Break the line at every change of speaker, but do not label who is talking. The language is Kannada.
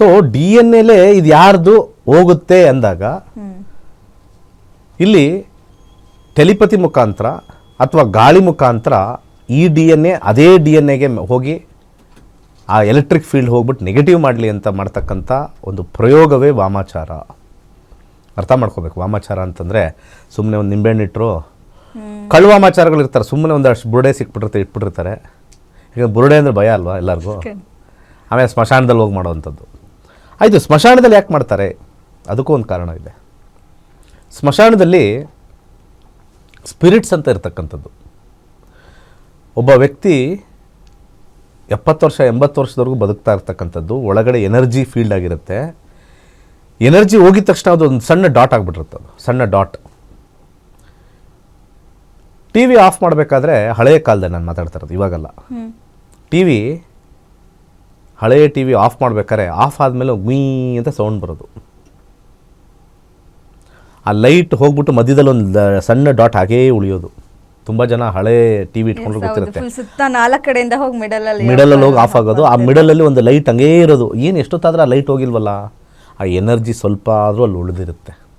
ಸೊ DNA ಇದು ಯಾರ್ದು ಹೋಗುತ್ತೆ ಅಂದಾಗ ಇಲ್ಲಿ ಟೆಲಿಪತಿ ಮುಖಾಂತರ ಅಥವಾ ಗಾಳಿ ಮುಖಾಂತರ ಈ DNA ಅದೇ DNAಗೆ ಹೋಗಿ ಆ ಎಲೆಕ್ಟ್ರಿಕ್ ಫೀಲ್ಡ್ ಹೋಗ್ಬಿಟ್ಟು ನೆಗೆಟಿವ್ ಮಾಡಲಿ ಅಂತ ಮಾಡ್ತಕ್ಕಂಥ ಒಂದು ಪ್ರಯೋಗವೇ ವಾಮಾಚಾರ. ಅರ್ಥ ಮಾಡ್ಕೋಬೇಕು. ವಾಮಾಚಾರ ಅಂತಂದರೆ ಸುಮ್ಮನೆ ಒಂದು ನಿಂಬೆಹಣ್ಣು ಇಟ್ಟರು ಕಳ್ವಾಮಾಚಾರಗಳು ಇರ್ತಾರೆ. ಸುಮ್ಮನೆ ಒಂದಷ್ಟು ಬುರುಡೆ ಇಟ್ಬಿಟ್ಟಿರ್ತಾರೆ. ಈಗ ಬುರುಡೆ ಅಂದರೆ ಭಯ ಅಲ್ವಾ ಎಲ್ಲರಿಗೂ. ಆಮೇಲೆ ಸ್ಮಶಾನದಲ್ಲಿ ಹೋಗಿ ಮಾಡೋವಂಥದ್ದು. ಆಯಿತು, ಸ್ಮಶಾನದಲ್ಲಿ ಯಾಕೆ ಮಾಡ್ತಾರೆ? ಅದಕ್ಕೂ ಒಂದು ಕಾರಣ ಇದೆ. ಸ್ಮಶಾನದಲ್ಲಿ ಸ್ಪಿರಿಟ್ಸ್ ಅಂತ ಇರ್ತಕ್ಕಂಥದ್ದು. ಒಬ್ಬ ವ್ಯಕ್ತಿ 70 ವರ್ಷ 80 ವರ್ಷದವರೆಗೂ ಬದುಕ್ತಾ ಇರ್ತಕ್ಕಂಥದ್ದು. ಒಳಗಡೆ ಎನರ್ಜಿ ಫೀಲ್ಡ್ ಆಗಿರುತ್ತೆ. ಎನರ್ಜಿ ಹೋಗಿದ ತಕ್ಷಣ ಅದು ಒಂದು ಸಣ್ಣ ಡಾಟ್ ಆಗಿಬಿಟ್ಟಿರುತ್ತೆ. ಅದು ಸಣ್ಣ ಡಾಟ್. ಟಿ ವಿ ಆಫ್ ಮಾಡಬೇಕಾದ್ರೆ ಹಳೆಯ ಕಾಲದಲ್ಲಿ ನಾನು ಮಾತಾಡ್ತಾ ಇರೋದು, ಇವಾಗಲ್ಲ. ಹಳೆಯ ಟಿ ವಿ ಆಫ್ ಮಾಡ್ಬೇಕಾದ್ರೆ ಆಫ್ ಆದಮೇಲೆ ಗುಯ್ ಅಂತ ಸೌಂಡ್ ಬರೋದು. ಆ ಲೈಟ್ ಹೋಗ್ಬಿಟ್ಟು ಮಧ್ಯದಲ್ಲಿ ಒಂದು ಸಣ್ಣ ಡಾಟ್ ಹಾಗೇ ಉಳಿಯೋದು. ತುಂಬ ಜನ ಹಳೆ ಟಿ ವಿ ಇಟ್ಕೊಂಡ್ರೆ ಗೊತ್ತಿರುತ್ತೆ. ಮಿಡಲಲ್ಲಿ ಹೋಗಿ ಆಫ್ ಆಗೋದು. ಆ ಮಿಡಲಲ್ಲಿ ಒಂದು ಲೈಟ್ ಹಂಗೇ ಇರೋದು. ಏನು ಎಷ್ಟೊತ್ತಾದ್ರೆ ಆ ಲೈಟ್ ಹೋಗಿಲ್ವಲ್ಲ, ಆ ಎನರ್ಜಿ ಸ್ವಲ್ಪ ಆದರೂ ಅಲ್ಲಿ ಉಳಿದಿರುತ್ತೆ.